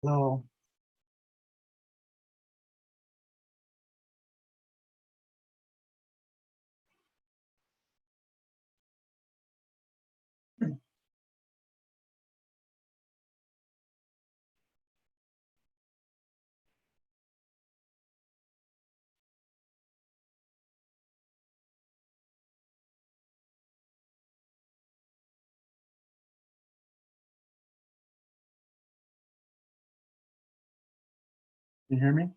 Hello. Can you hear me?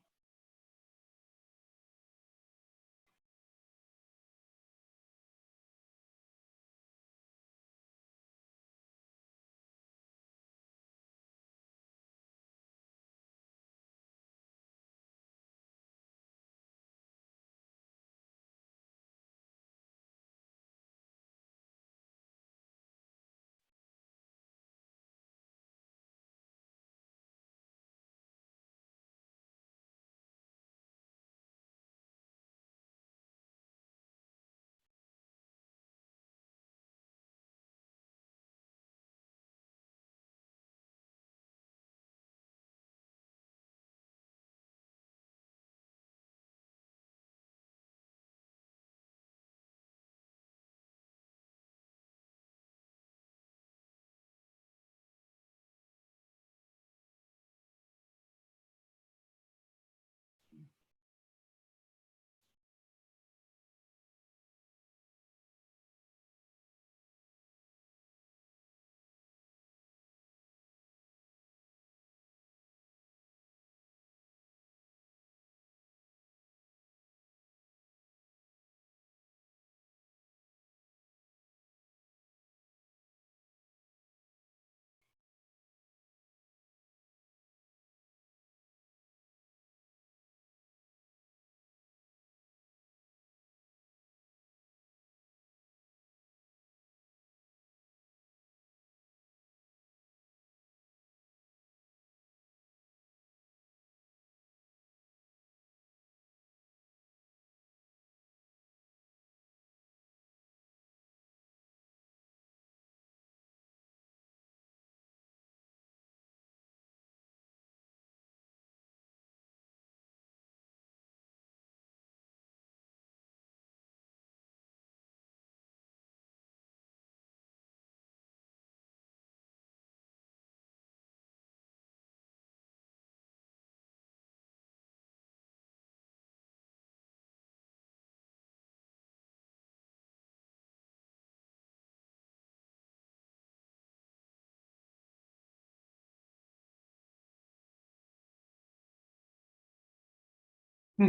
Hmm.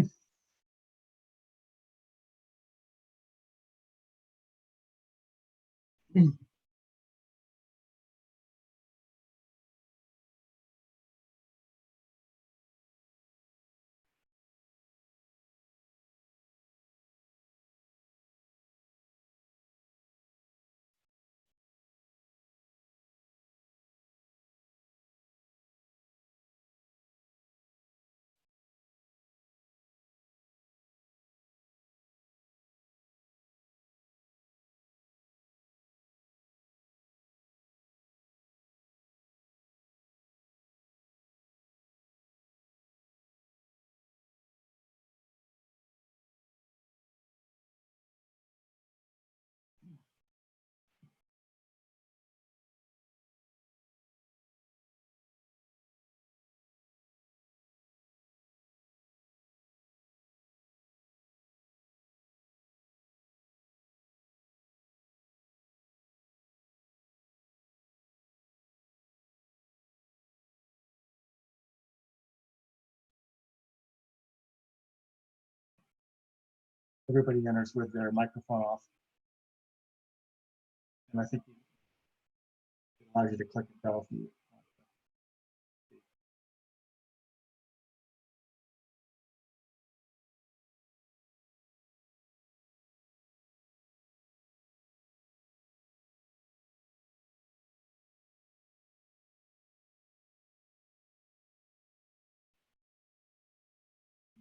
Hmm. Everybody enters with their microphone off, and I think it allows you to click and tell if you.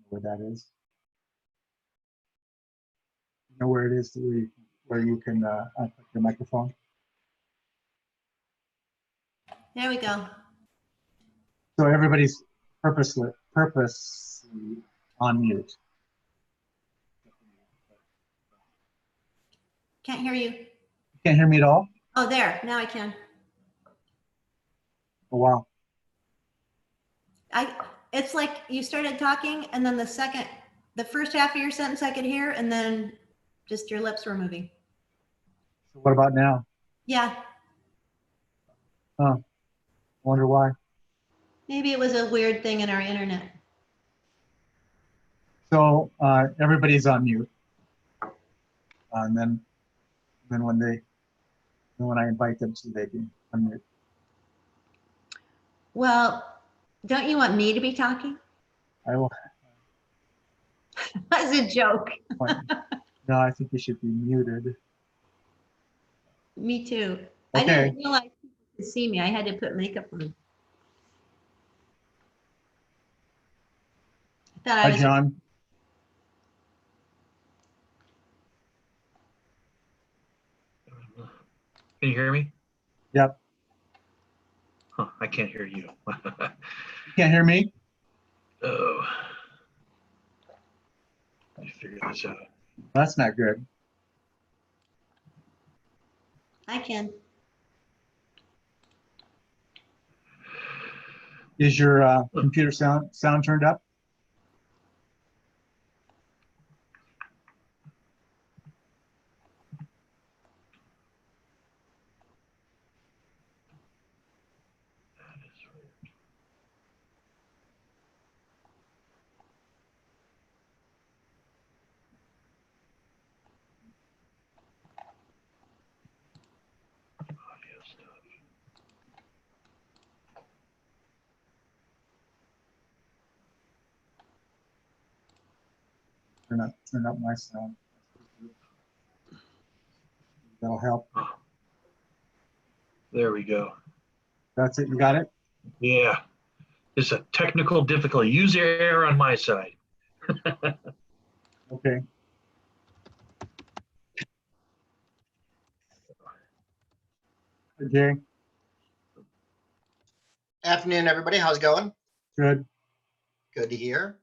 Where that is. You know where it is where you can unclick your microphone. There we go. So everybody's purposely on mute. Can't hear you. You can't hear me at all? Oh, there. Now I can. Oh, wow. It's like you started talking and then the first half of your sentence I could hear, and then just your lips were moving. So what about now? Yeah, Huh. Wonder why. maybe it was a weird thing in our internet. So everybody's on mute. And then when I invite them to, they can unmute. Well, don't you want me to be talking? I will. That's a joke. No, I think you should be muted. Me too. Okay. I didn't realize people could see me. I had to put makeup on. I thought I Hi, was. John. Can you hear me? Yep. Huh, I can't hear you. You can't hear me? Oh. Let me figure this out. That's not good. I can. Is your computer sound turned up? Audio stuff. Turn up my sound. That'll help. Oh. There we go. That's it. You got it? Yeah. It's a technical difficulty. User error on my side. Okay. Jay, Afternoon, everybody. How's it going? good. Good to hear.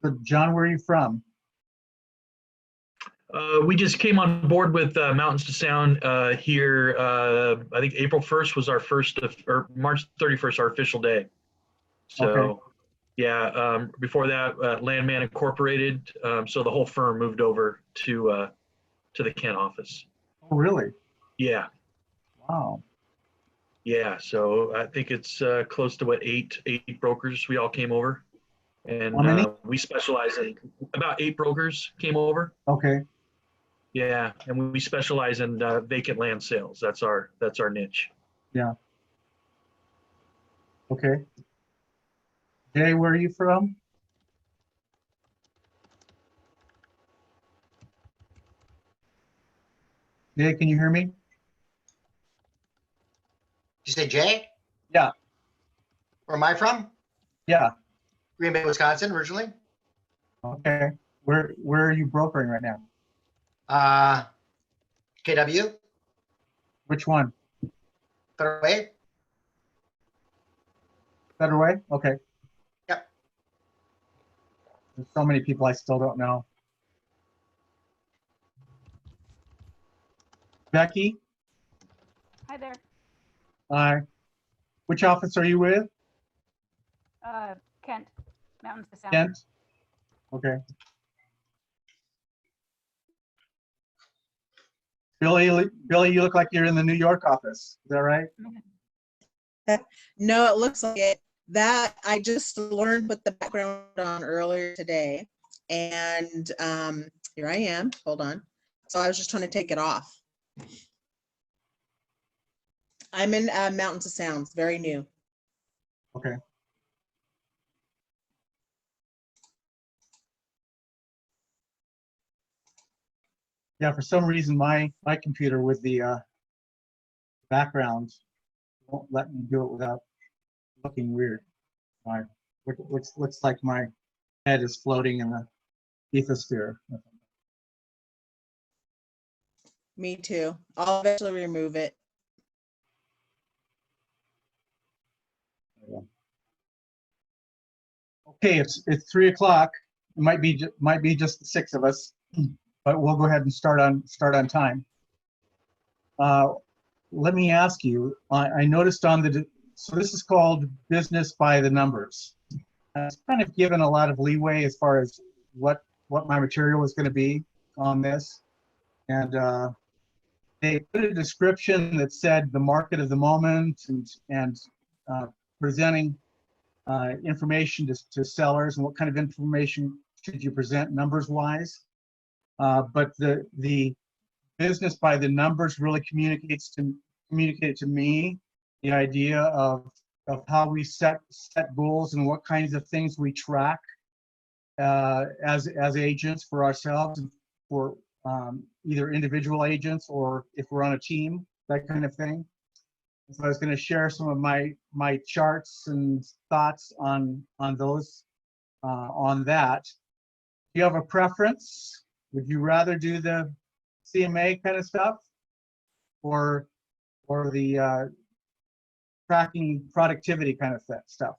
So John, where are you from? We just came on board with Mountains to Sound here. I think April 1st was our first, or March 31st, our official day. So, Okay. yeah, before that, Landman Incorporated. So the whole firm moved over to the Kent office. Oh, really? Yeah, Wow. yeah. So I think it's close to what, eight brokers we all came over, and How many? we specialize in about 8 brokers came over. Okay. Yeah, and we specialize in vacant land sales. That's our niche. Yeah. Okay. Jay, where are you from? Jay, can you hear me? Did you say Jay? Yeah. Where am I from? Yeah. Green Bay, Wisconsin, originally. Okay. Where are you brokering right now? KW, Which one? Federal Way. Federal Way? Okay. Yep. There's so many people I still don't know. Becky? Hi there. Hi. Which office are you with? Kent, Mountains to Sound. Kent? Okay. Billy, you look like you're in the New York office. Is that right? No, it looks like it. That I just learned with the background on earlier today. And here I am. Hold on. So I was just trying to take it off. I'm in Mountains of Sounds, very new. Okay. Yeah, for some reason, my computer with the background won't let me do it without looking weird. Looks like my head is floating in the ethosphere. Me too. I'll eventually remove it. Okay, it's 3 o'clock. It might be just the 6 of us, but we'll go ahead and start on time. Let me ask you, I noticed so this is called business by the numbers. It's kind of given a lot of leeway as far as what my material is going to be on this. And they put a description that said the market of the moment and presenting information to sellers and what kind of information should you present numbers wise. But the business by the numbers really communicate to me the idea of how we set goals and what kinds of things we track as agents for ourselves, for either individual agents or if we're on a team, that kind of thing. So I was going to share some of my charts and thoughts on those, on that. Do you have a preference? Would you rather do the CMA kind of stuff, or the tracking productivity kind of stuff?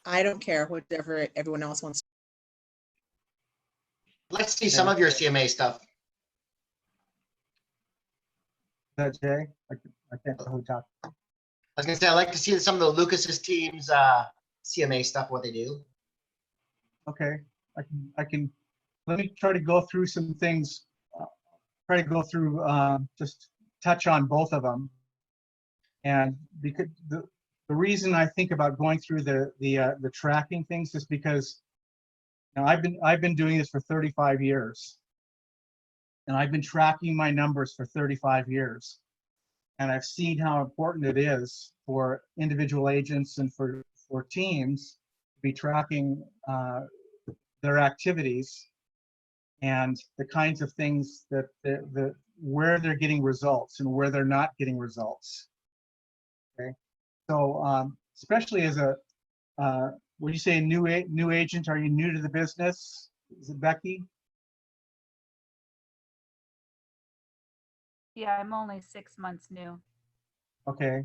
I don't care, whatever everyone else wants. Let's see some of your CMA stuff. Is that Jay? I can't tell who talked. I was gonna say, I'd like to see some of the Lucas's team's CMA stuff, what they do. Okay, I can, let me try to go through some things, try to go through, just touch on both of them. And because the reason I think about going through the tracking things is because, you know, I've been doing this for 35 years. And I've been tracking my numbers for 35 years. And I've seen how important it is for individual agents and for teams to be tracking their activities and the kinds of things that where they're getting results and where they're not getting results. Okay, so especially as a when you say new agent, are you new to the business? Is it Becky? Yeah, I'm only 6 months new. Okay.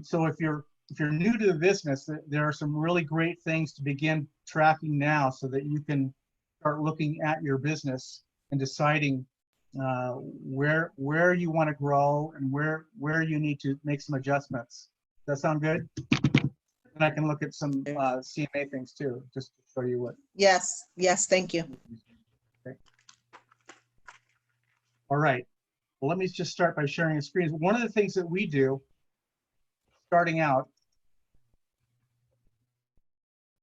So if you're new to the business, there are some really great things to begin tracking now so that you can start looking at your business and deciding where you want to grow and where you need to make some adjustments. Does that sound good? And I can look at some CMA things too, just to show you what. Yes, thank you. Okay. All right. Well, let me just start by sharing a screen. One of the things that we do, starting out,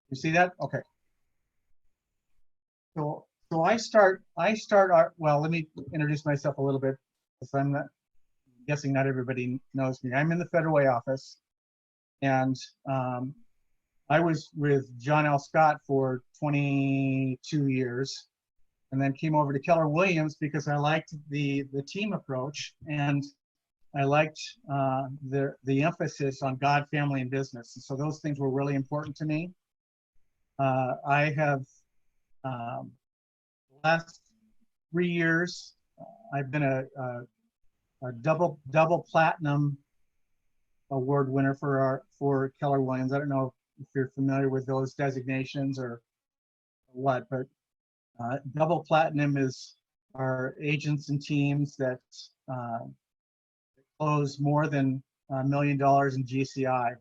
you see that? Okay. So I start well, let me introduce myself a little bit, because I'm guessing not everybody knows me. I'm in the Federal Way office, and I was with John L. Scott for 22 years. And then came over to Keller Williams because I liked the team approach, and I liked the emphasis on God, family, and business. And so those things were really important to me. I have the last 3 years, I've been a double platinum award winner for Keller Williams. I don't know if you're familiar with those designations or what, but double platinum is our agents and teams that close more than $1 million in GCI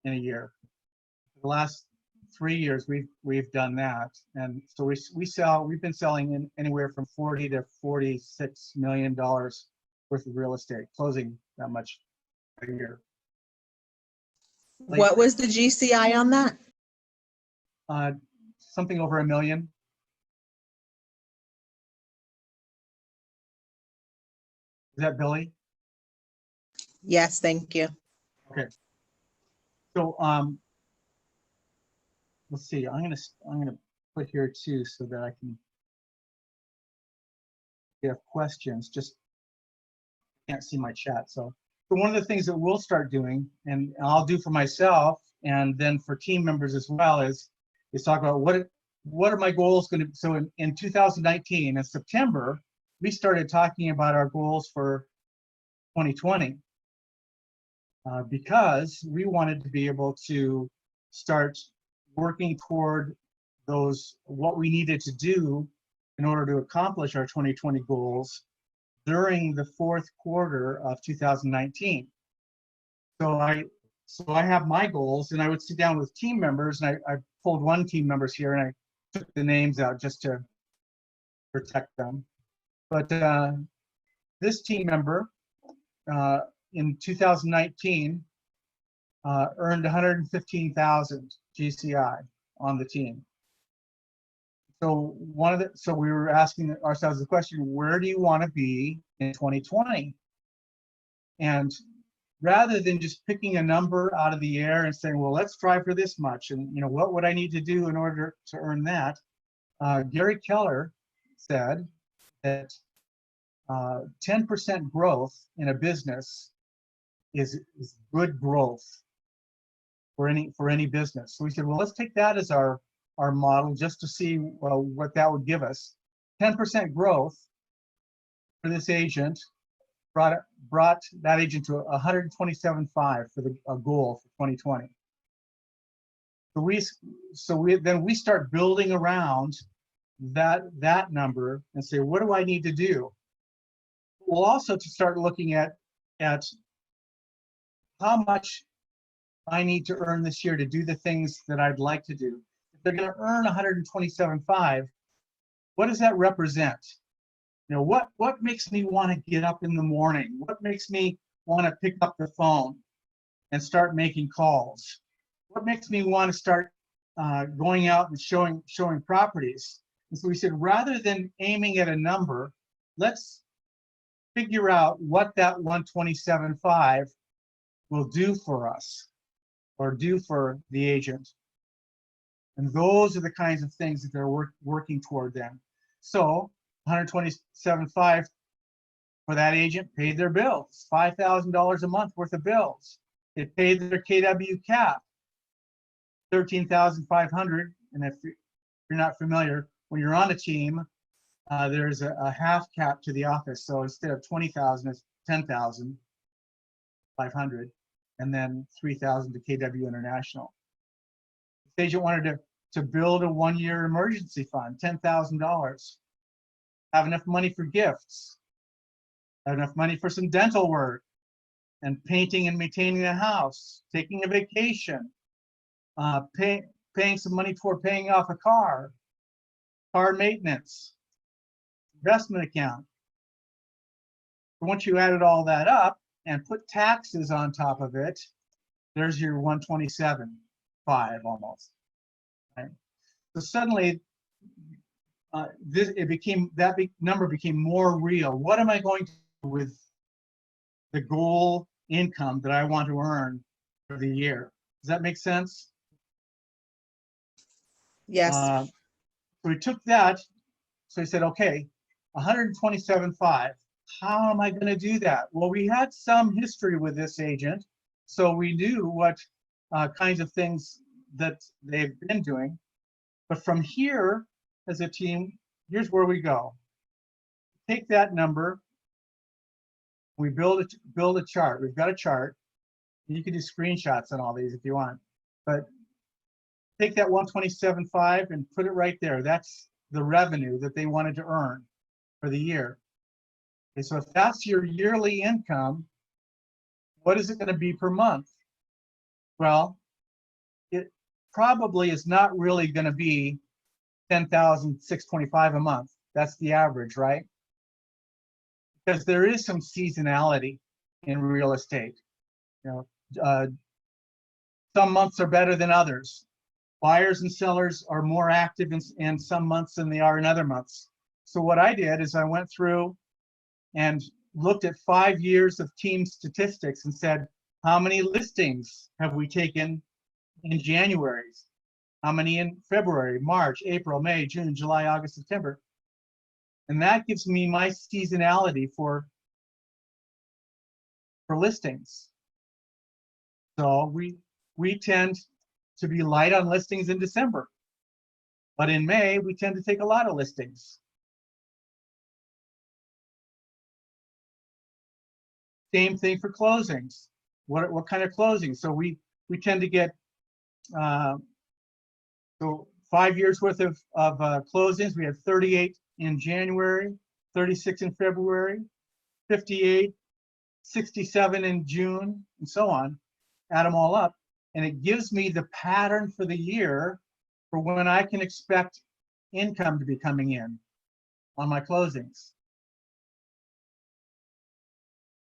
in a year. The last 3 years we've done that, and so we've been selling anywhere from $40 to $46 million worth of real estate, closing that much a year. What was the GCI on that? Something over $1 million. Is that Billy? Yes, thank you. Okay. So let's see. I'm gonna put here too so that I can get questions. Just can't see my chat. So one of the things that we'll start doing, and I'll do for myself, and then for team members as well, is talk about what are my goals going to, so in 2019, in September, we started talking about our goals for 2020 because we wanted to be able to start working toward those, what we needed to do in order to accomplish our 2020 goals during the fourth quarter of 2019. So I have my goals, and I would sit down with team members, and I pulled one team members here, and I took the names out just to protect them. But this team member in 2019 earned 115,000 GCI on the team. So so we were asking ourselves the question, where do you want to be in 2020? And rather than just picking a number out of the air and saying, well, let's try for this much, and what would I need to do in order to earn that? Gary Keller said that 10% growth in a business is good growth for any business. So we said, well, let's take that as our model just to see what that would give us. 10% growth for this agent brought that agent to 127.5 for a goal for 2020. So we start building around that number and say, what do I need to do? We'll also to start looking at how much I need to earn this year to do the things that I'd like to do. If they're going to earn 127.5, what does that represent? What makes me want to get up in the morning? What makes me want to pick up the phone and start making calls? What makes me want to start going out and showing properties? And so we said, rather than aiming at a number, let's figure out what that 127.5 will do for us or do for the agent. And those are the kinds of things that they're working toward then. So 127.5 for that agent paid their bills, $5,000 a month worth of bills. It paid their KW cap, 13,500. And if you're not familiar, when you're on a team, there's a half cap to the office. So instead of 20,000, it's 10,500, and then 3,000 to KW International. This agent wanted to build a 1-year emergency fund, $10,000. Have enough money for gifts, have enough money for some dental work, and painting and maintaining the house, taking a vacation, paying some money toward paying off a car maintenance, investment account. Once you added all that up and put taxes on top of it, there's your 127.5 almost. Right? So suddenly, that number became more real. What am I going to do with the goal income that I want to earn for the year? Does that make sense? Yes. So we took that. So I said, okay, 127.5. How am I going to do that? Well, we had some history with this agent, so we knew what kinds of things that they've been doing. But from here, as a team, here's where we go. Take that number. We build a chart. We've got a chart. You can do screenshots on all these if you want. But take that 127.5 and put it right there. That's the revenue that they wanted to earn for the year. Okay, so if that's your yearly income, what is it going to be per month? Well, it probably is not really going to be 10,625 a month. That's the average, right? Because there is some seasonality in real estate. Some months are better than others. Buyers and sellers are more active in some months than they are in other months. So what I did is I went through and looked at 5 years of team statistics and said, how many listings have we taken in January? How many in February, March, April, May, June, July, August, September? And that gives me my seasonality for listings. So we tend to be light on listings in December. But in May, we tend to take a lot of listings. Same thing for closings. What kind of closings? So we tend to get so 5 years worth of closings. We had 38 in January, 36 in February, 58, 67 in June, and so on. Add them all up, and it gives me the pattern for the year for when I can expect income to be coming in on my closings.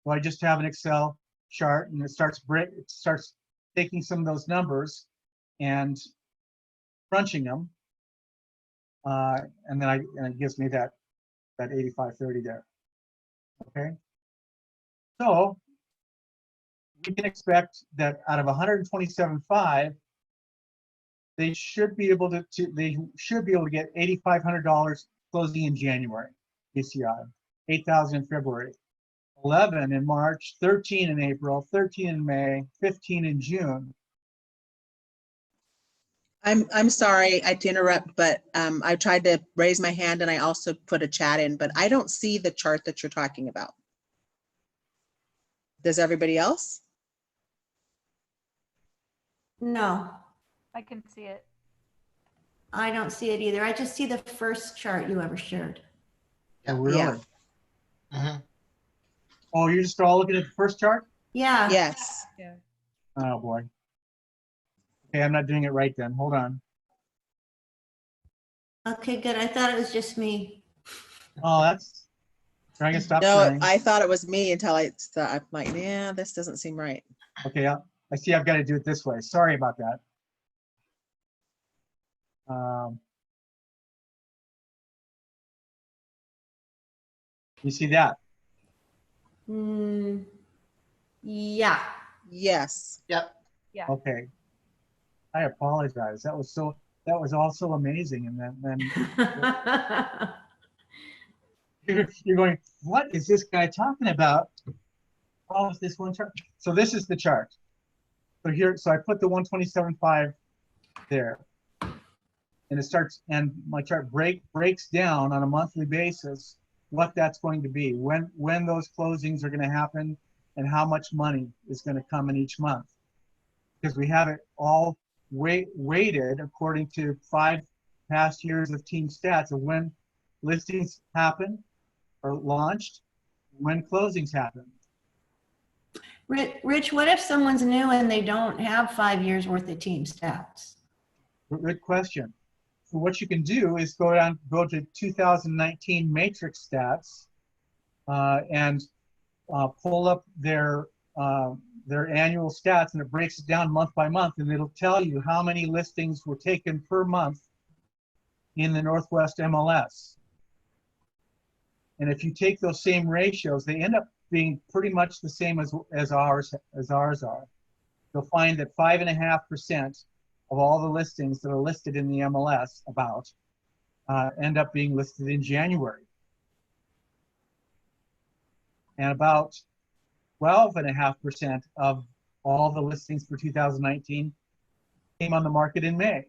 So I just have an Excel chart, and it starts taking some of those numbers and crunching them, and then it gives me that 85/30 there. Okay, so we can expect that out of 127.5, they should be able to get $8,500 closing in January, PCI, 8,000 in February, 11 in March, 13 in April, 13 in May, 15 in June. I'm sorry to interrupt, but I tried to raise my hand and I also put a chat in, but I don't see the chart that you're talking about. Does everybody else? No, I can see it. I don't see it either. I just see the first chart you ever shared. Oh, really? Yeah. Mhm. Oh, you're just all looking at the first chart? Yeah. Yes. Oh, boy. Okay, I'm not doing it right then. Hold on. Okay, good. I thought it was just me. Oh, that's, trying to stop No, sharing. I thought it was me until I'm like, yeah, this doesn't seem right. Okay, I see I've got to do it this way. Sorry about that. You see that? Yeah. Yes. Yep. Yeah. Okay. I apologize. That was also amazing. And then you're going, what is this guy talking about? Oh, is this one chart? So this is the chart. So here, so I put the 127.5 there. And it starts, and my chart breaks down on a monthly basis what that's going to be, when those closings are going to happen, and how much money is going to come in each month. Because we have it all weighted according to 5 past years of team stats of when listings happen or launched, when closings happen. Rich, what if someone's new and they don't have 5 years worth of team stats? Good question. So what you can do is go to 2019 matrix stats and pull up their annual stats, and it breaks it down month by month, and it'll tell you how many listings were taken per month in the Northwest MLS. And if you take those same ratios, they end up being pretty much the same as ours are. You'll find that 5.5% of all the listings that are listed in the MLS end up being listed in January. And about 12.5% of all the listings for 2019 came on the market in May.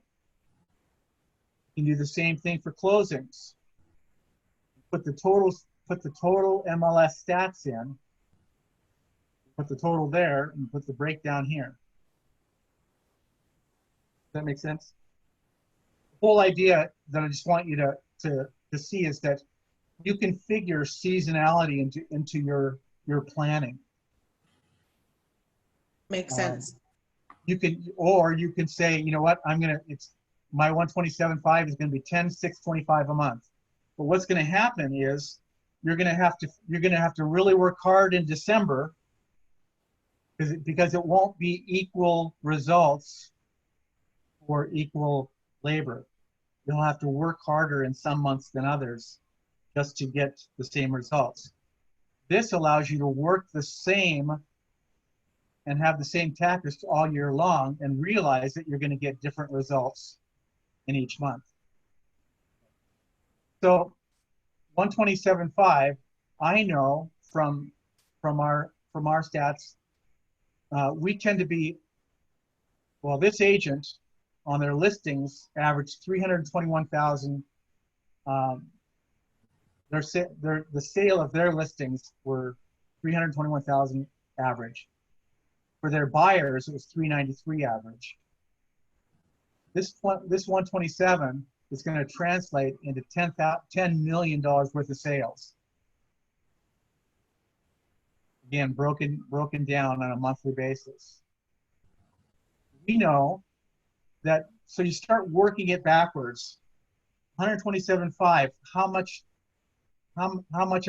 You can do the same thing for closings. Put the total MLS stats in, put the total there, and put the breakdown here. Does that make sense? The whole idea that I just want you to see is that you can figure seasonality into your planning. Makes sense. You can say, you know what, my 127.5 is going to be 10, 6, 25 a month. But what's going to happen is you're going to have to really work hard in December because it won't be equal results for equal labor. You'll have to work harder in some months than others just to get the same results. This allows you to work the same and have the same tactics all year long and realize that you're going to get different results in each month. So 127.5, I know from our stats, we tend to be, well, this agent on their listings averaged 321,000. The sale of their listings were 321,000 average. For their buyers, it was 393 average. This 127 is going to translate into $10 million worth of sales. Again, broken down on a monthly basis. We know that, so you start working it backwards. 127.5, how much am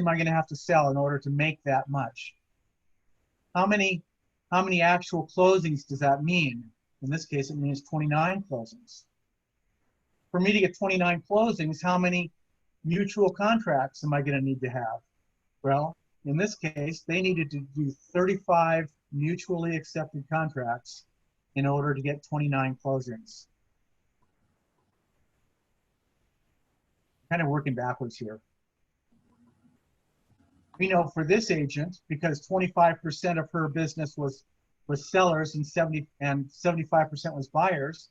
I going to have to sell in order to make that much? How many actual closings does that mean? In this case, it means 29 closings. For me to get 29 closings, how many mutual contracts am I going to need to have? Well, in this case, they needed to do 35 mutually accepted contracts in order to get 29 closings. Kind of working backwards here. We know for this agent, because 25% of her business was sellers and 75% was buyers,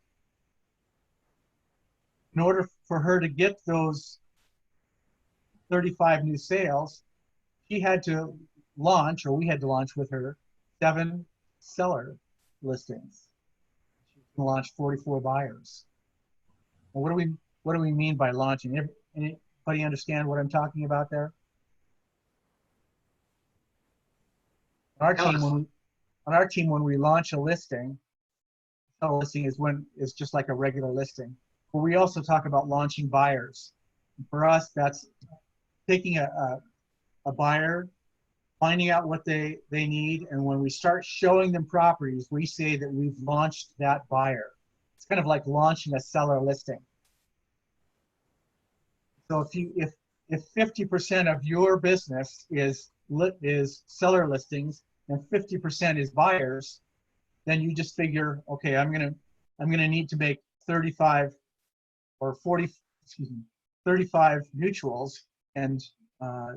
in order for her to get those 35 new sales, she had to launch, or we had to launch with her, 7 seller listings. She launched 44 buyers. Well, what do we mean by launching? Anybody understand what I'm talking about there? On our team, when we launch a listing, a listing is just like a regular listing. But we also talk about launching buyers. For us, that's taking a buyer, finding out what they need, and when we start showing them properties, we say that we've launched that buyer. It's kind of like launching a seller listing. So if 50% of your business is seller listings and 50% is buyers, then you just figure, okay, I'm gonna need to make 35 mutuals, and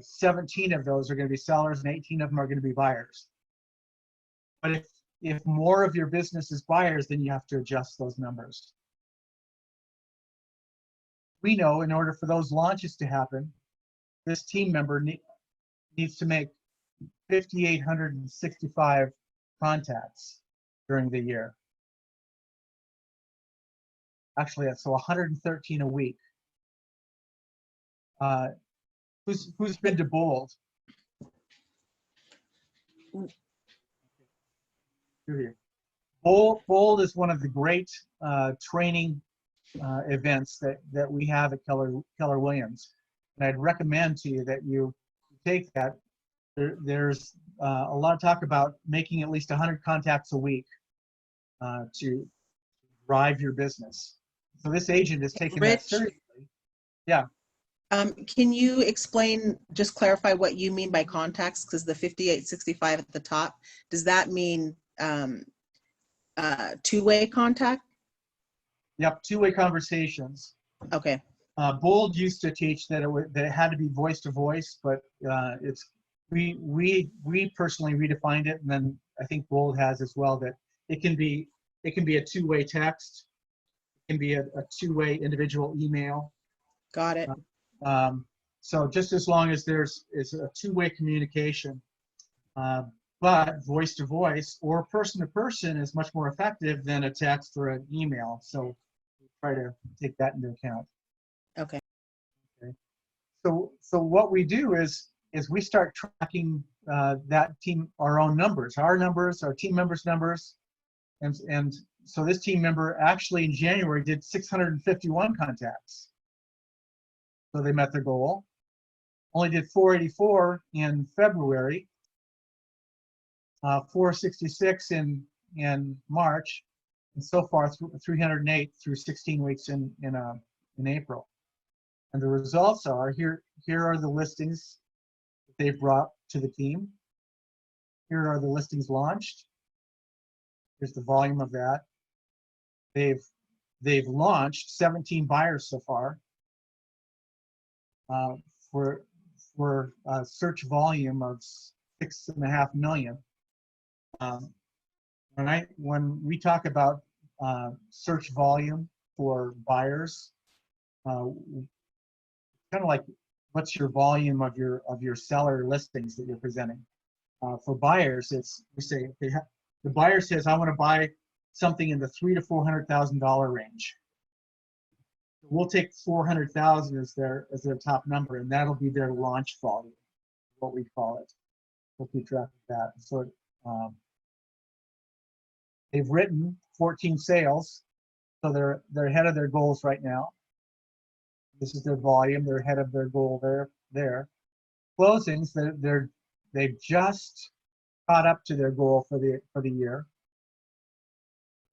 17 of those are going to be sellers and 18 of them are going to be buyers. But if more of your business is buyers, then you have to adjust those numbers. We know in order for those launches to happen, this team member needs to make 5,865 contacts during the year. Actually, that's so 113 a week. Who's been to Bold? Bold is one of the great training events that we have at Keller Williams, and I'd recommend to you that you take that. There's a lot of talk about making at least 100 contacts a week to drive your business. So this agent is taking that seriously. Yeah. Can you explain, just clarify what you mean by contacts? Because the 5865 at the top, does that mean two-way contact? Yep, two-way conversations. Okay. Bold used to teach that it had to be voice to voice, but we personally redefined it, and then I think Bold has as well, that it can be a two-way text, it can be a two-way individual email. Got it. So just as long as there's a two-way communication, but voice to voice or person to person is much more effective than a text or an email. So we try to take that into account. Okay. So what we do is we start tracking that team, our own numbers, our team members' numbers, and so this team member actually in January did 651 contacts. So they met their goal. Only did 484 in February, 466 in March, and so far 308 through 16 weeks in April. And the results are here are the listings that they've brought to the team. Here are the listings launched. Here's the volume of that. They've launched 17 buyers so far. For a search volume of 6.5 million. When we talk about search volume for buyers. Kind of like what's your volume of your seller listings that you're presenting. For buyers, it's we say the buyer says I want to buy something in the $300,000 to $400,000 range. We'll take 400,000 as their top number, and that'll be their launch volume, what we call it. We'll keep track of that. So they've written 14 sales, so they're ahead of their goals right now. This is their volume. They're ahead of their goal there. Closings, they've just caught up to their goal for the year.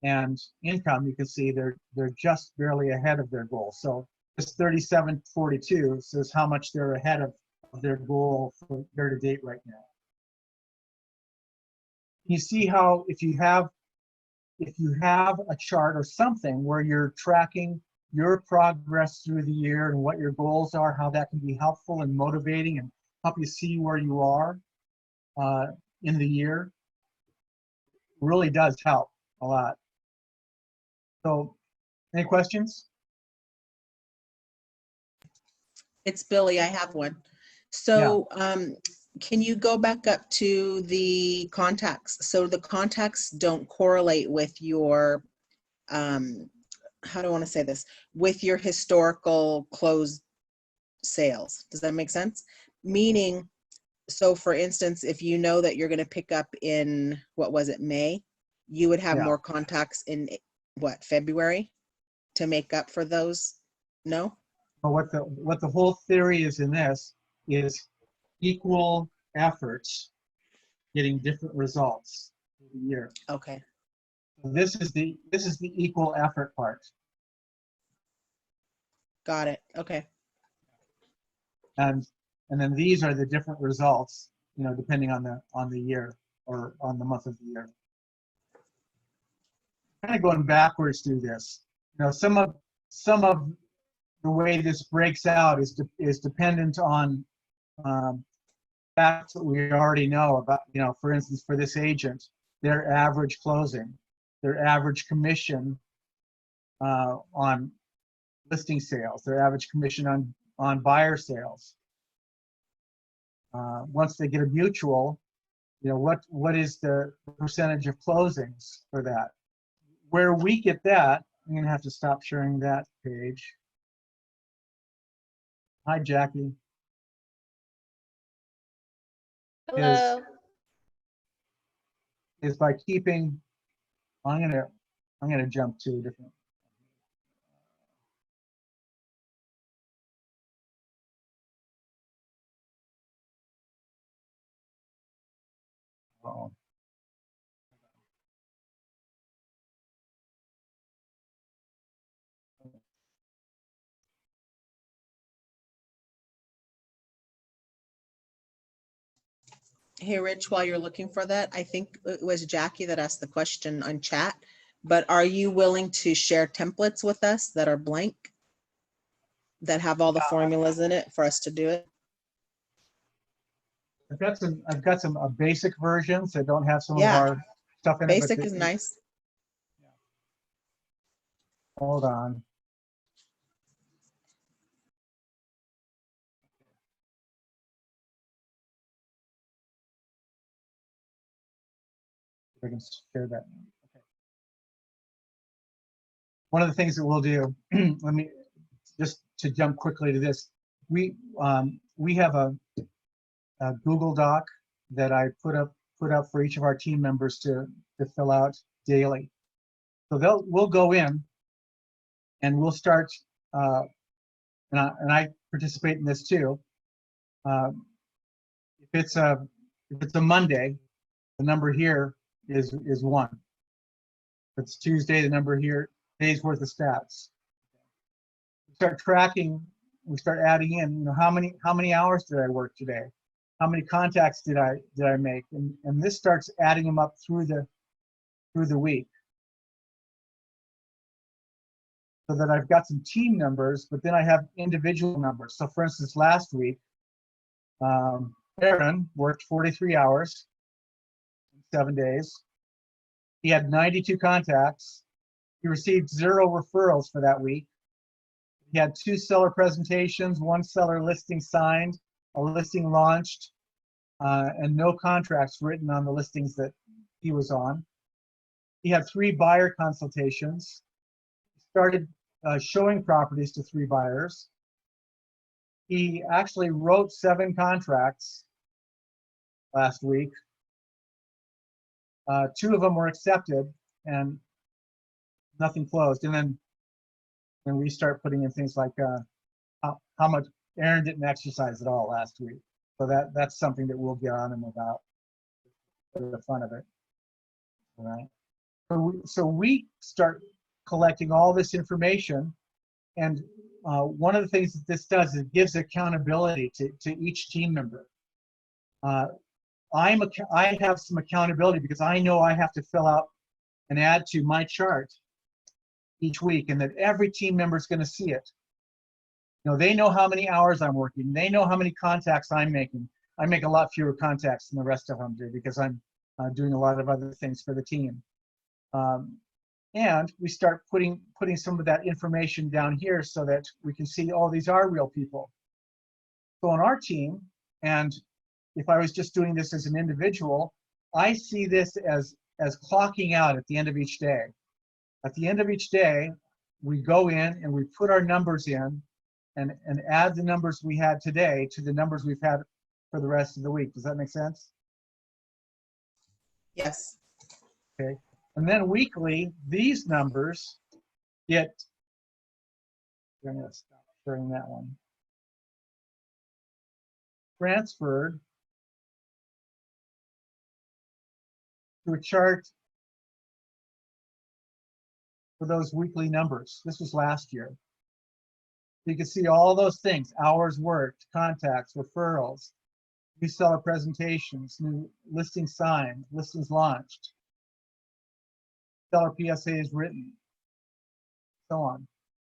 And income, you can see they're just barely ahead of their goal. So this 3742 says how much they're ahead of their goal for year to date right now. You see how if you have a chart or something where you're tracking your progress through the year and what your goals are, how that can be helpful and motivating and help you see where you are in the year, really does help a lot. So, any questions? It's Billy, I have one. So can you go back up to the contacts? So the contacts don't correlate with your, how do I want to say this? With your historical closed sales. Does that make sense? Meaning, so for instance, if you know that you're going to pick up in, what was it, May, you would have more contacts in what, February to make up for those? No? But what the whole theory is in this is equal efforts getting different results for the year. Okay. So this is the equal effort part. Got it. Okay. And then these are the different results, depending on the year or on the month of the year. Kind of going backwards through this. Some of the way this breaks out is dependent on facts that we already know about. For instance, for this agent, their average closing, their average commission on listing sales, their average commission on buyer sales. Once they get a mutual, what is the percentage of closings for that? Where we get that, I'm gonna have to stop sharing that page. Hi, Jackie. Hello. Is by keeping, I'm gonna jump to a different. Uh-oh. Hey, Rich, while you're looking for that, I think it was Jackie that asked the question on chat, but are you willing to share templates with us that are blank, that have all the formulas in it for us to do it? I've got some basic versions that don't have some of Yeah. our stuff in it. Basic is nice. Hold on. If I can share that. Okay. One of the things that we'll do, let me just to jump quickly to this. We have a Google Doc that I put up for each of our team members to fill out daily. So we'll go in and we'll start, and I participate in this too. If it's a Monday, the number here is 1. If it's Tuesday, the number here, days worth of stats. We start tracking, we start adding in, how many hours did I work today? How many contacts did I make? And this starts adding them up through the week. So that I've got some team numbers, but then I have individual numbers. So for instance, last week, Aaron worked 43 hours, 7 days. He had 92 contacts. He received 0 referrals for that week. He had 2 seller presentations, 1 seller listing signed, a listing launched, and no contracts written on the listings that he was on. He had 3 buyer consultations. He started showing properties to 3 buyers. He actually wrote 7 contracts last week. 2 of them were accepted and nothing closed. And then we start putting in things like how much Aaron didn't exercise at all last week. So that's something that we'll get on him about for the fun of it. All right. So we start collecting all this information, and one of the things that this does is it gives accountability to each team member. I have some accountability because I know I have to fill out and add to my chart each week, and that every team member is going to see it. You know, they know how many hours I'm working. They know how many contacts I'm making. I make a lot fewer contacts than the rest of them do because I'm doing a lot of other things for the team. And we start putting some of that information down here so that we can see, oh, these are real people. So on our team, and if I was just doing this as an individual, I see this as clocking out at the end of each day. At the end of each day, we go in and we put our numbers in and add the numbers we had today to the numbers we've had for the rest of the week. Does that make sense? Yes. Okay. And then weekly, these numbers get, I'm going to stop sharing that one, transferred to a chart for those weekly numbers. This was last year. You can see all those things: hours worked, contacts, referrals, new seller presentations, new listings signed, listings launched, seller PSAs written, so on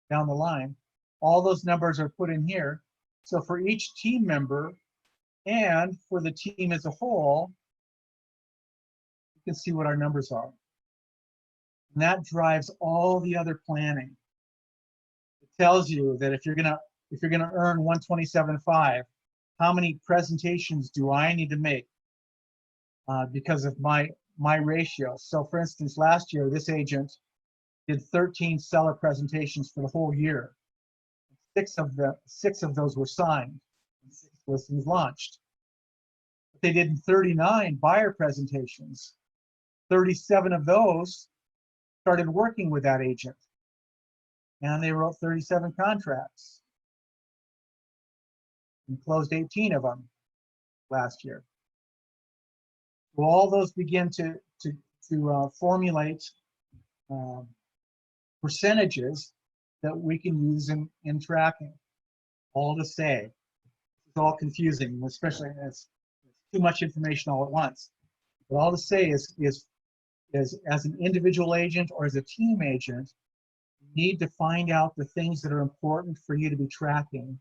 down the line. All those numbers are put in here. So for each team member and for the team as a whole, you can see what our numbers are. And that drives all the other planning. It tells you that if you're gonna earn 127.5, how many presentations do I need to make because of my ratio? So for instance, last year, this agent did 13 seller presentations for the whole year. 6 of those were signed, and 6 listings launched. But they did 39 buyer presentations. 37 of those started working with that agent, and they wrote 37 contracts and closed 18 of them last year. So all those begin to formulate percentages that we can use in tracking. All to say, it's all confusing, especially as too much information all at once. But all to say is as an individual agent or as a team agent, you need to find out the things that are important for you to be tracking,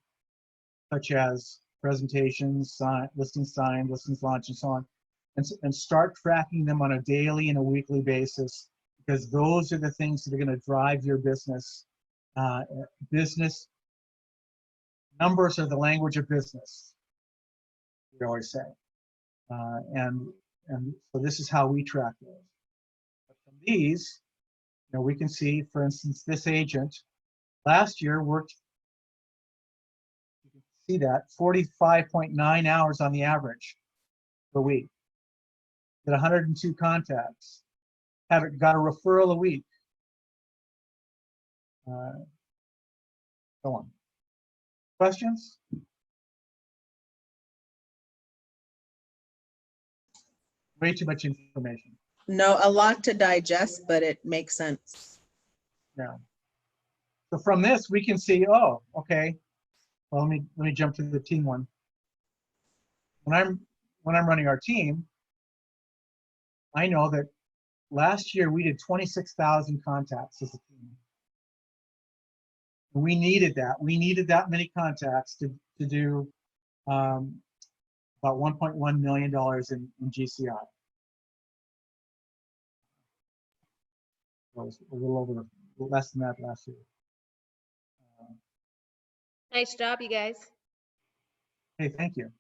such as presentations, listings signed, listings launched, and so on, and start tracking them on a daily and a weekly basis, because those are the things that are going to drive your business. Business numbers are the language of business, we always say, and so this is how we track those. But from these, you know, we can see, for instance, this agent last year worked, you can see that, 45.9 hours on the average per week. Did 102 contacts. Got a referral a week. So on. Questions? Way too much information. No, a lot to digest, but it makes sense. Yeah. So from this, we can see, oh, okay. Well, let me jump to the team one. When I'm running our team, I know that last year we did 26,000 contacts as a team. And we needed that. We needed that many contacts to do about $1.1 million in GCI. It was a little over less than that last year. Nice job, you guys. Hey, thank you.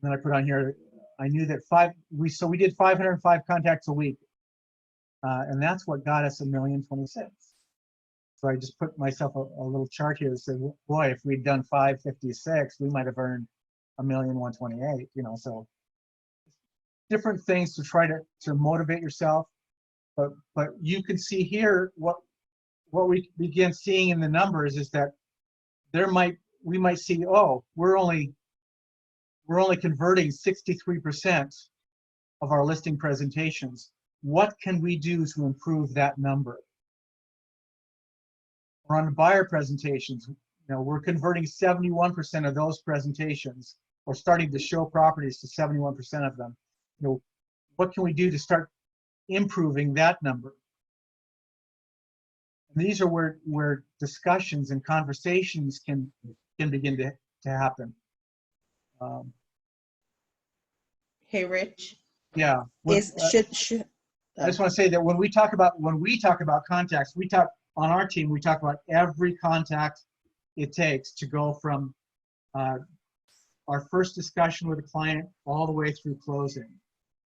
Then I put on here, I knew that we did 505 contacts a week. And that's what got us 1,000,026. So I just put myself a little chart here that said, boy, if we'd done 556, we might have earned 1,128, you know, so different things to try to motivate yourself. But you can see here what we begin seeing in the numbers is that we might see, oh, we're only converting 63% of our listing presentations. What can we do to improve that number? Or on the buyer presentations, you know, we're converting 71% of those presentations, or starting to show properties to 71% of them. You know, what can we do to start improving that number? And these are where discussions and conversations can begin to happen. Hey, Rich, Yeah. should, I just want to say that when we talk about contacts, on our team, we talk about every contact it takes to go from our first discussion with a client all the way through closing,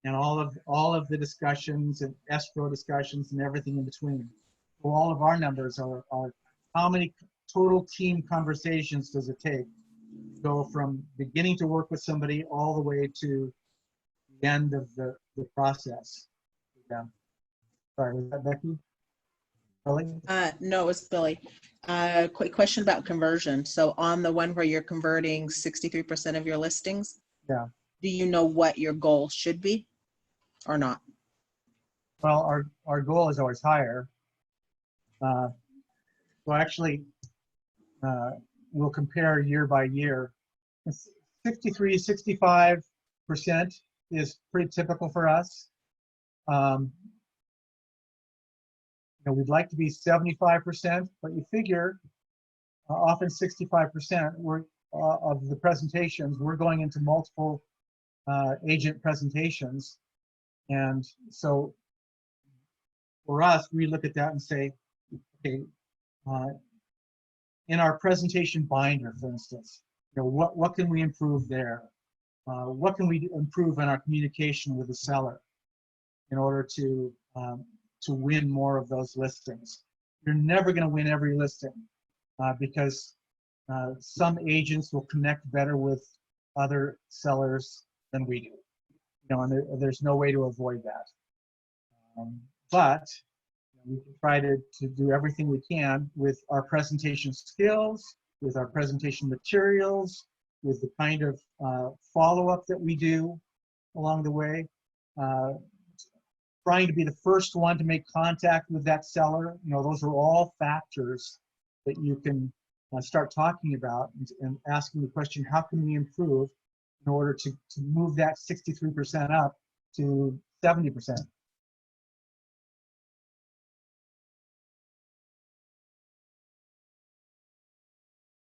and all of the discussions and escrow discussions and everything in between. So all of our numbers are how many total team conversations does it take to go from beginning to work with somebody all the way to the end of the process. Yeah. Sorry, was that Becky? Billy? no, it was Billy. Quick question about conversion. So on the one where you're converting 63% of your listings, Yeah. do you know what your goal should be or not? Well, our goal is always higher. So actually, we'll compare year by year. 63, 65% is pretty typical for us. You know, we'd like to be 75%, but you figure often 65% of the presentations, we're going into multiple agent presentations. And so for us, we look at that and say, okay, in our presentation binder, for instance, you know, what can we improve there? What can we improve in our communication with the seller in order to win more of those listings? You're never going to win every listing because some agents will connect better with other sellers than we do. You know, and there's no way to avoid that. But we can try to do everything we can with our presentation skills, with our presentation materials, with the kind of follow-up that we do along the way. Trying to be the first one to make contact with that seller. You know, those are all factors that you can start talking about and asking the question, how can we improve in order to move that 63% up to 70%?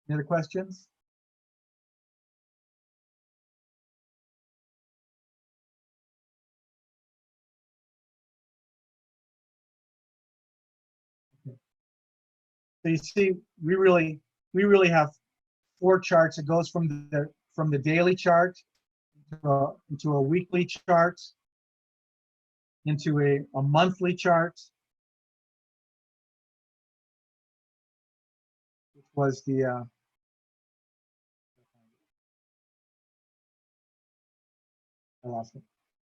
Any other questions? So you see, we really have 4 charts. It goes from the daily chart into a weekly chart, into a monthly chart, which was the I lost it.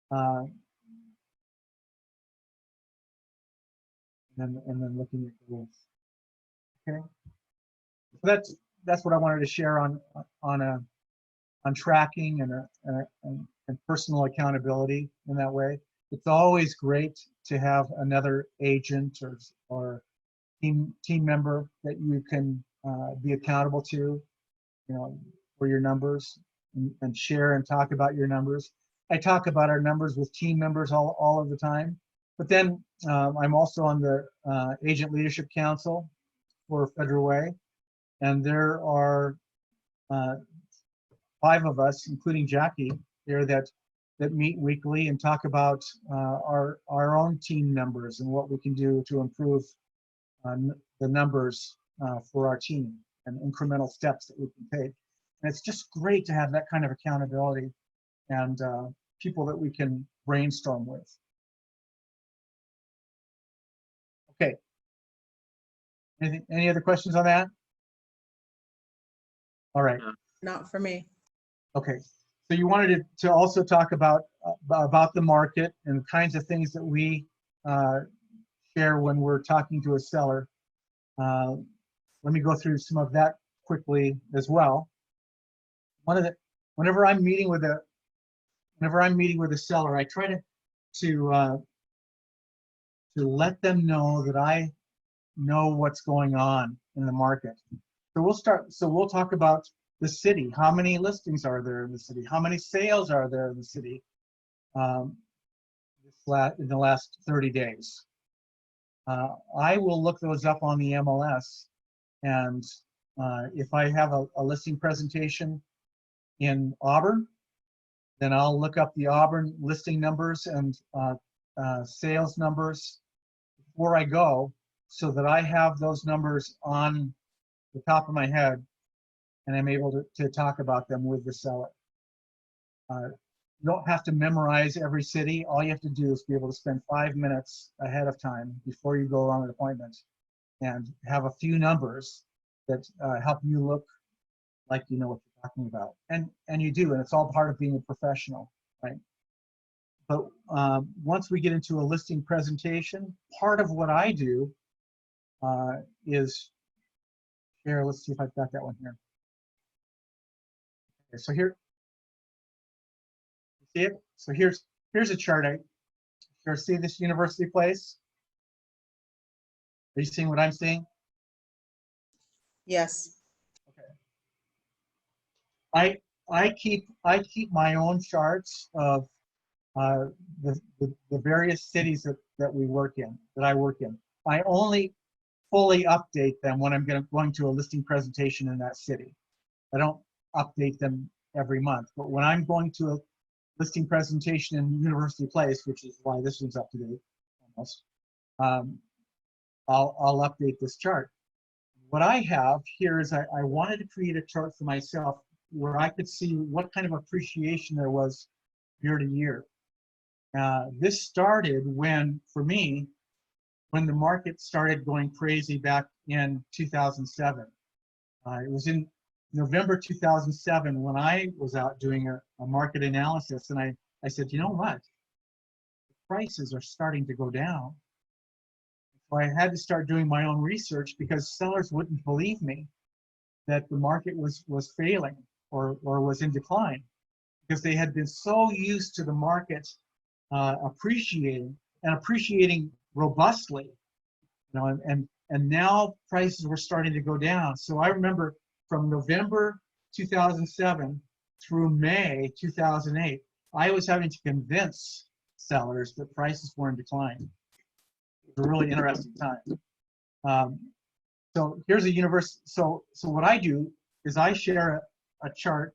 And then looking at the rules. Okay, so that's what I wanted to share on tracking and personal accountability in that way. It's always great to have another agent or team member that you can be accountable to, you know, for your numbers and share and talk about your numbers. I talk about our numbers with team members all of the time, but then I'm also on the Agent Leadership Council for Federal Way, and there are 5 of us, including Jackie, there that that meet weekly and talk about our own team numbers and what we can do to improve the numbers for our team and incremental steps that we can take. And it's just great to have that kind of accountability and people that we can brainstorm with. Okay. Any other questions on that? All right. Not for me. Okay. So you wanted to also talk about the market and the kinds of things that we share when we're talking to a seller. Let me go through some of that quickly as well. Whenever I'm meeting with a seller, I try to let them know that I know what's going on in the market. So we'll talk about the city. How many listings are there in the city? How many sales are there in the city in the last 30 days? I will look those up on the MLS, and if I have a listing presentation in Auburn, then I'll look up the Auburn listing numbers and sales numbers before I go, so that I have those numbers on the top of my head and I'm able to talk about them with the seller. You don't have to memorize every city. All you have to do is be able to spend 5 minutes ahead of time before you go on an appointment and have a few numbers that help you look like you know what you're talking about. And you do, and it's all part of being a professional, right? But once we get into a listing presentation, part of what I do is here. Let's see if I've got that one here. Okay, so here, see it? So here's a chart. You see this University Place? Are you seeing what I'm seeing? Yes. Okay. I keep my own charts of the various cities that we work in, that I work in. I only fully update them when I'm going to a listing presentation in that city. I don't update them every month, but when I'm going to a listing presentation in University Place, which is why this one's up to date almost, I'll update this chart. What I have here is I wanted to create a chart for myself where I could see what kind of appreciation there was year to year. This started for me, when the market started going crazy back in 2007. It was in November 2007 when I was out doing a market analysis, and I said, you know what? The prices are starting to go down. So I had to start doing my own research because sellers wouldn't believe me that the market was failing or was in decline, because they had been so used to the market appreciating robustly, you know, and now prices were starting to go down. So I remember from November 2007 through May 2008, I was having to convince sellers that prices were in decline. It was a really interesting time. So here's a universe. So what I do is I share a chart,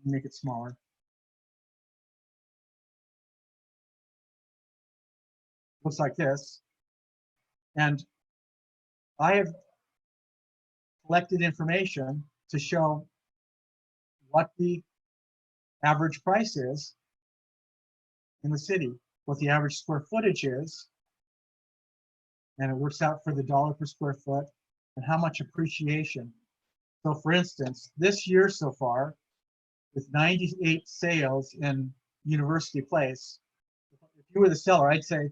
make it smaller. Looks like this. And I have collected information to show what the average price is in the city, what the average square footage is, and it works out for the dollar per square foot, and how much appreciation. So for instance, this year so far, with 98 sales in University Place, if you were the seller, I'd say,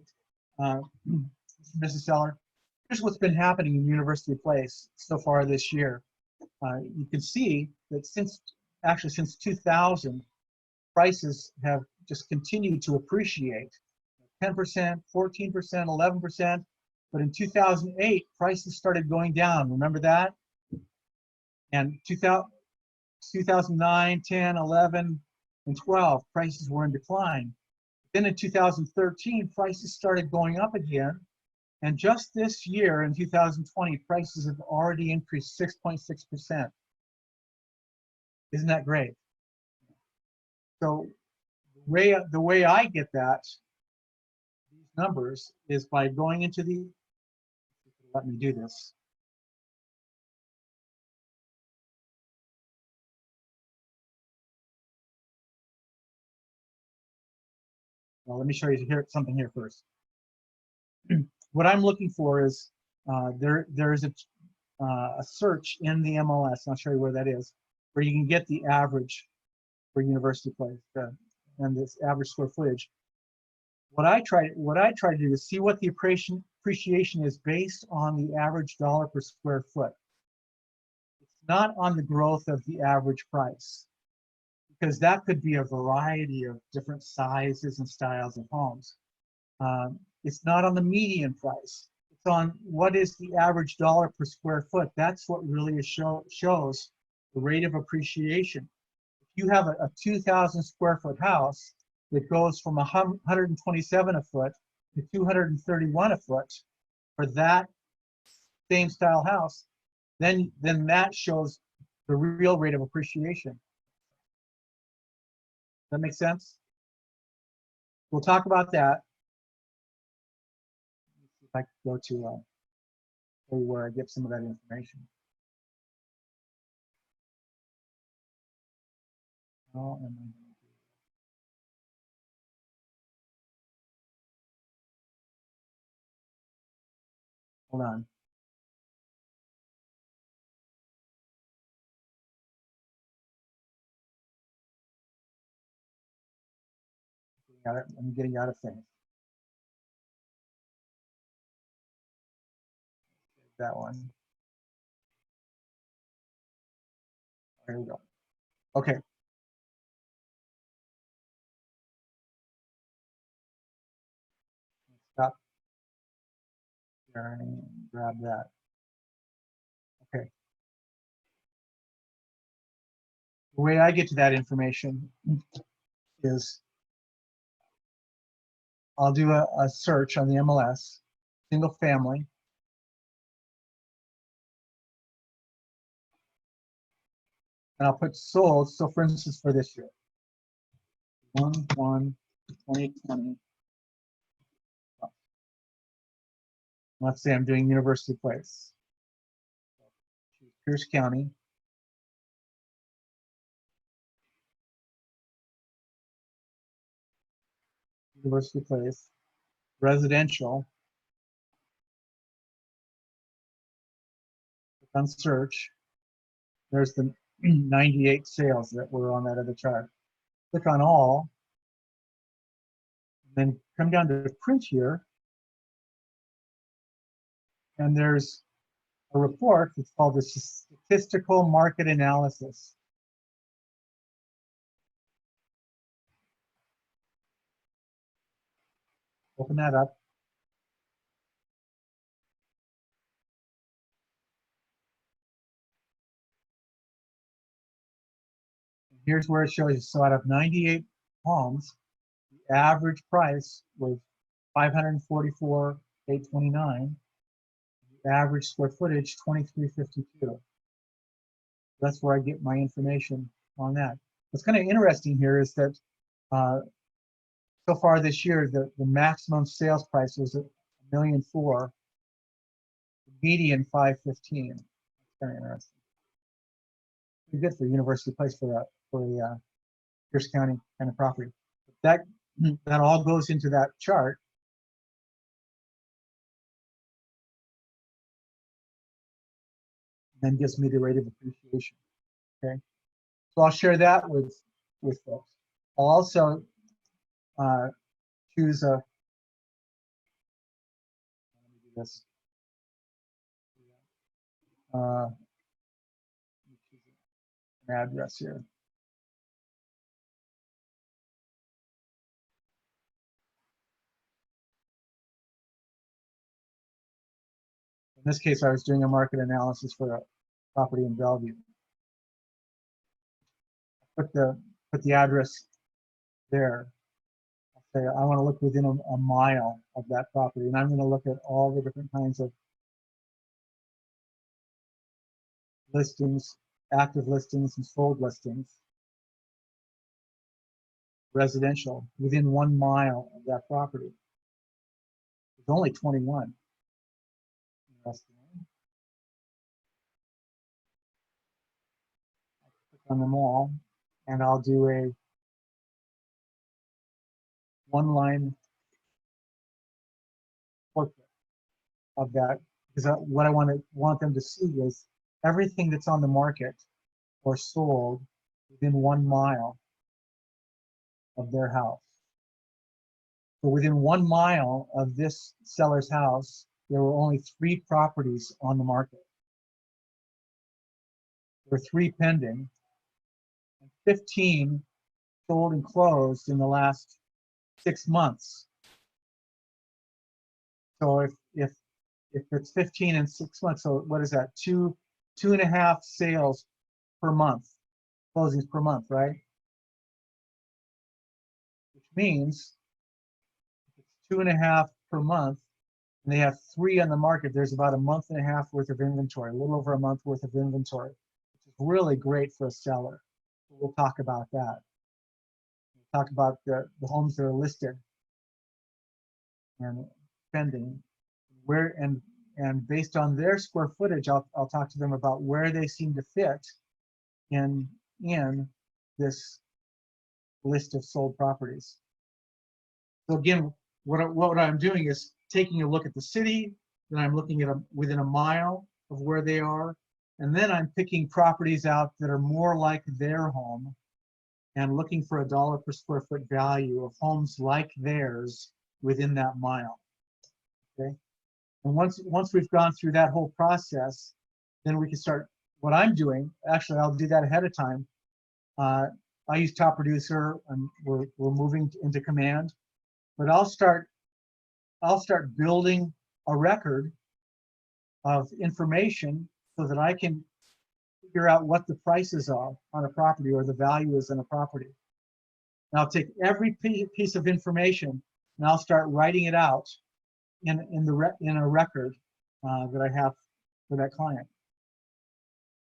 Mrs. Seller, here's what's been happening in University Place so far this year. You can see that since 2000, prices have just continued to appreciate. 10%, 14%, 11%, but in 2008, prices started going down. Remember that? And 2009, 10, 11, and 12, prices were in decline. Then in 2013, prices started going up again. And just this year, in 2020, prices have already increased 6.6%. Isn't that great? So the The way I get these numbers is by going into the, let me do this. Well, let me show you here something here first. What I'm looking for is there is a search in the MLS, and I'll show you where that is, where you can get the average for University Place and this average square footage. What I try to do is see what the appreciation is based on the average dollar per square foot. It's not on the growth of the average price, because that could be a variety of different sizes and styles of homes. It's not on the median price. It's on what is the average dollar per square foot. That's what really shows the rate of appreciation. If you have a 2,000 square foot house that goes from 127 a foot to 231 a foot for that same style house, then that shows the real rate of appreciation. Does that make sense? We'll talk about that. If I could go to where I get some of that information. Oh, and then, hold on. I'm getting out of things. That one. There we go. Okay. Stop sharing and grab that. Okay. The way I get to that information is I'll do a search on the MLS, single family. And I'll put sold. So for instance, for this year, 1/1/2020. Let's say I'm doing University Place. Pierce County. University Place. Residential. Click on search. There's the 98 sales that were on that other chart. Click on all. Then come down to print here. And there's a report that's called the Statistical Market Analysis. Open that up. Here's where it shows you. So out of 98 homes, the average price was $544,829. The average square footage, 2,352. That's where I get my information on that. What's kind of interesting here is that so far this year, the maximum sales price was $1,004,000. The median $515,000. That's kind of interesting. Pretty good for University Place for a Pierce County kind of property. That all goes into that chart. And gives me the rate of appreciation. Okay, so I'll share that with folks. I'll also choose a. Let me do this. An address here. In this case, I was doing a market analysis for a property in Bellevue. Put the address there. I'll say I want to look within a mile of that property, and I'm going to look at all the different kinds of listings, active listings, and sold listings. residential within 1 mile of that property. It's only 21. Click on them all, and I'll do a 1-line portrait of that, because what I want them to see is everything that's on the market or sold within 1 mile of their house. So within 1 mile of this seller's house, there were only 3 properties on the market. There were 3 pending, and 15 sold and closed in the last 6 months. So if it's 15 in 6 months, so what is that? 2.5 sales per month, closings per month, right? Which means if it's 2.5 per month, and they have 3 on the market, there's about a month and a half worth of inventory, a little over a month worth of inventory, which is really great for a seller. We'll talk about that. We'll talk about the homes that are listed and pending, where and based on their square footage, I'll talk to them about where they seem to fit in this list of sold properties. So again, what I'm doing is taking a look at the city, then I'm looking at within a mile of where they are, and then I'm picking properties out that are more like their home and looking for a dollar per square foot value of homes like theirs within that mile. Okay. And once we've gone through that whole process, then we can start. What I'm doing, actually, I'll do that ahead of time. I use Top Producer, and we're moving into Command, but I'll start building a record of information so that I can figure out what the prices are on a property or the value is in a property. And I'll take every piece of information and I'll start writing it out in a record that I have for that client.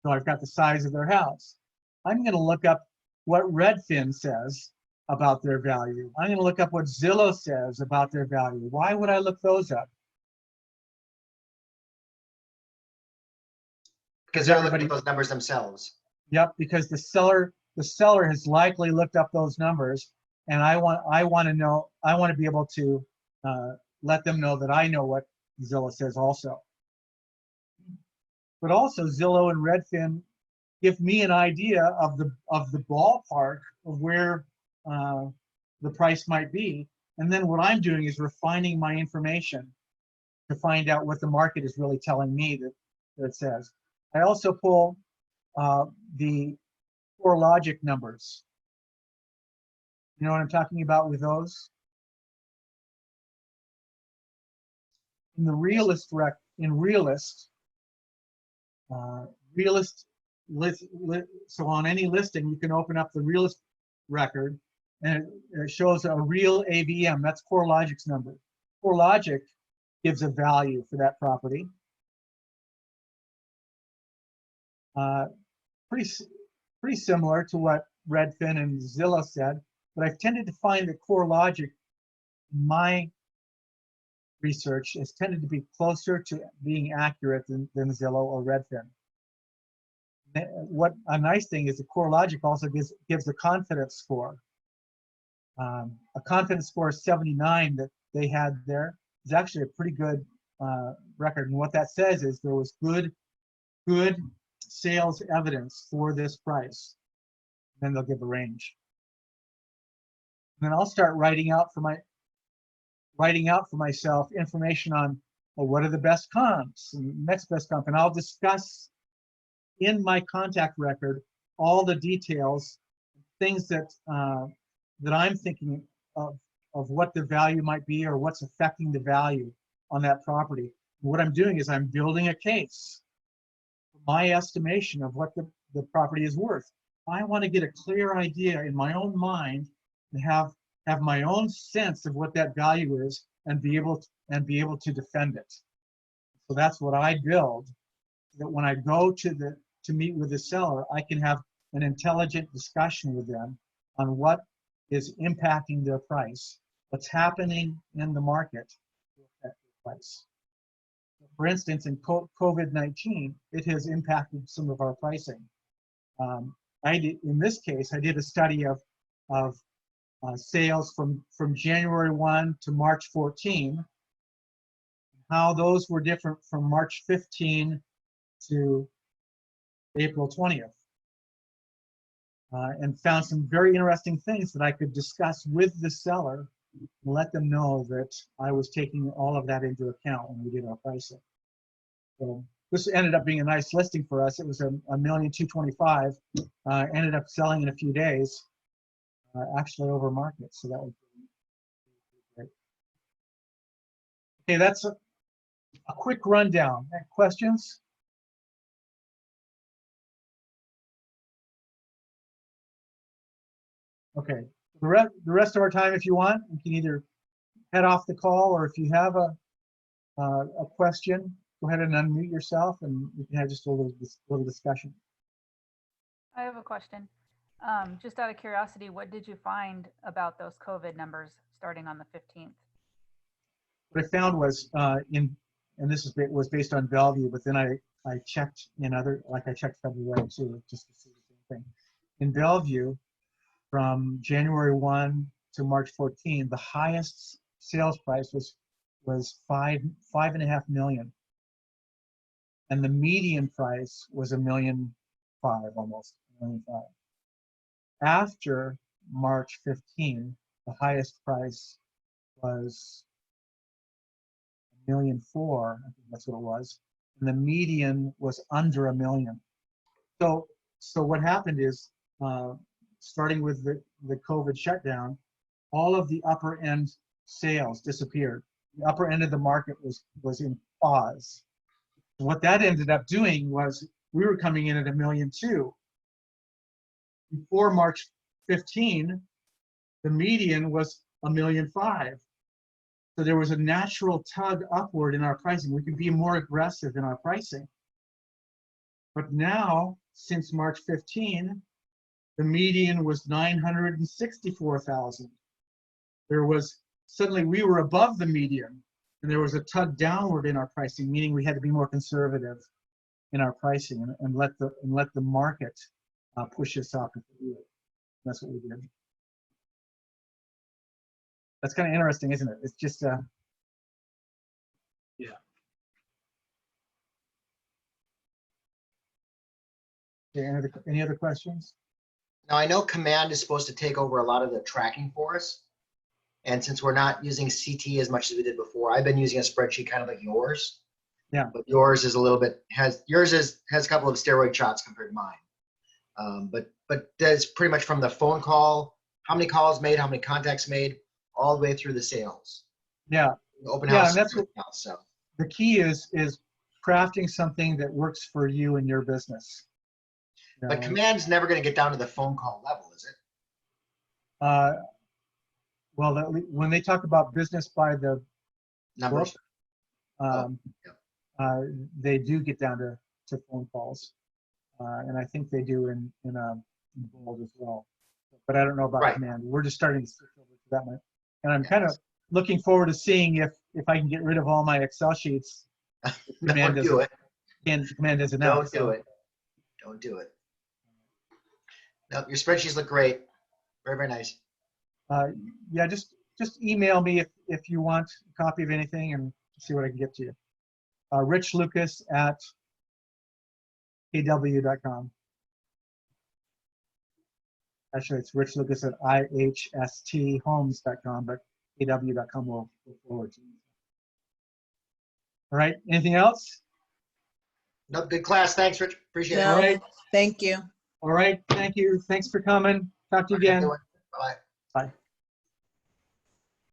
So I've got the size of their house. I'm going to look up what Redfin says about their value. I'm going to look up what Zillow says about their value. Why would I look those up? Because they're looking at those numbers themselves. Yep, because the seller has likely looked up those numbers, and I want to be able to let them know that I know what Zillow says also. But also Zillow and Redfin give me an idea of the ballpark of where the price might be, and then what I'm doing is refining my information to find out what the market is really telling me that it says. I also pull the CoreLogic numbers. You know what I'm talking about with those? In the Realist so on any listing, you can open up the Realist record, and it shows a real AVM. That's CoreLogic's number. CoreLogic gives a value for that property. Pretty similar to what Redfin and Zillow said, but I've tended to find that CoreLogic, in my research, has tended to be closer to being accurate than Zillow or Redfin. What a nice thing is that CoreLogic also gives a confidence score. A confidence score of 79 that they had there is actually a pretty good record. And what that says is there was good sales evidence for this price. Then they'll give a range. And then I'll start writing out for myself information on, well, what are the best comps and next best comp, and I'll discuss in my contact record all the details, things that that I'm thinking of what the value might be or what's affecting the value on that property. And what I'm doing is I'm building a case, my estimation of what the property is worth. I want to get a clear idea in my own mind and have my own sense of what that value is and be able to defend it. So that's what I build, that when I go to meet with the seller, I can have an intelligent discussion with them on what is impacting their price. What's happening in the market will affect the price. For instance, in COVID-19, it has impacted some of our pricing. In this case, I did a study of sales from January 1 to March 14, how those were different from March 15 to April 20th. And found some very interesting things that I could discuss with the seller and let them know that I was taking all of that into account when we did our pricing. So this ended up being a nice listing for us. It was a $1,225,000. Ended up selling in a few days, actually over market. So that was great. Okay, that's a quick rundown. Any questions? Okay, the rest of our time, if you want, you can either head off the call, or if you have a question, go ahead and unmute yourself, and we can have just a little discussion. I have a question. Just out of curiosity, what did you find about those COVID numbers starting on the 15th? What I found was and this was based on Bellevue, but then I checked in other, like I checked February too, just to see the same thing. In Bellevue, from January 1 to March 14, the highest sales price was $5.5 million, and the median price was $1.5 million, almost $1.5 million. After March 15, the highest price was $1.4 million, I think that's what it was, and the median was under $1 million. So what happened is, starting with the COVID shutdown, all of the upper end sales disappeared. The upper end of the market was in pause. What that ended up doing was we were coming in at $1.2 million. Before March 15, the median was $1.5 million. So there was a natural tug upward in our pricing. We could be more aggressive in our pricing. But now, since March 15, the median was 964,000. Suddenly we were above the median, and there was a tug downward in our pricing, meaning we had to be more conservative in our pricing and let the market push us up. That's what we did. That's kind of interesting, isn't it? It's just Yeah. Okay, any other questions? Now, I know Command is supposed to take over a lot of the tracking for us. And since we're not using CT as much as we did before, I've been using a spreadsheet kind of like yours. Yeah. But yours is a little bit, has a couple of steroid shots compared to mine. But that's pretty much from the phone call, how many calls made, how many contacts made, all the way through the sales. Yeah. Open Yeah, house. and that's what, so the key is crafting something that works for you and your business. You But know, Command's never going to get down to the phone call level, is it? well, when they talk about business by the Numbers. book, they do get down to phone calls, and I think they do in bold as well. But I don't know about Right. Command. We're just starting to switch over to that one, and I'm kind of looking forward to seeing if I can get rid of all my Excel sheets. Don't do it. Command doesn't know. Don't do it. Don't do it. No, your spreadsheets look great. Very, very nice. Yeah, just email me if you want a copy of anything and see what I can get to you. Rich Lucas at kw.com. Actually, it's Rich Lucas at ihsthomes.com, but kw.com will forward to you. All right, anything else? No, good class. Thanks, Rich. Appreciate it. No, right. thank you. All right, thank you. Thanks for coming. Talk to you again. Bye. Bye.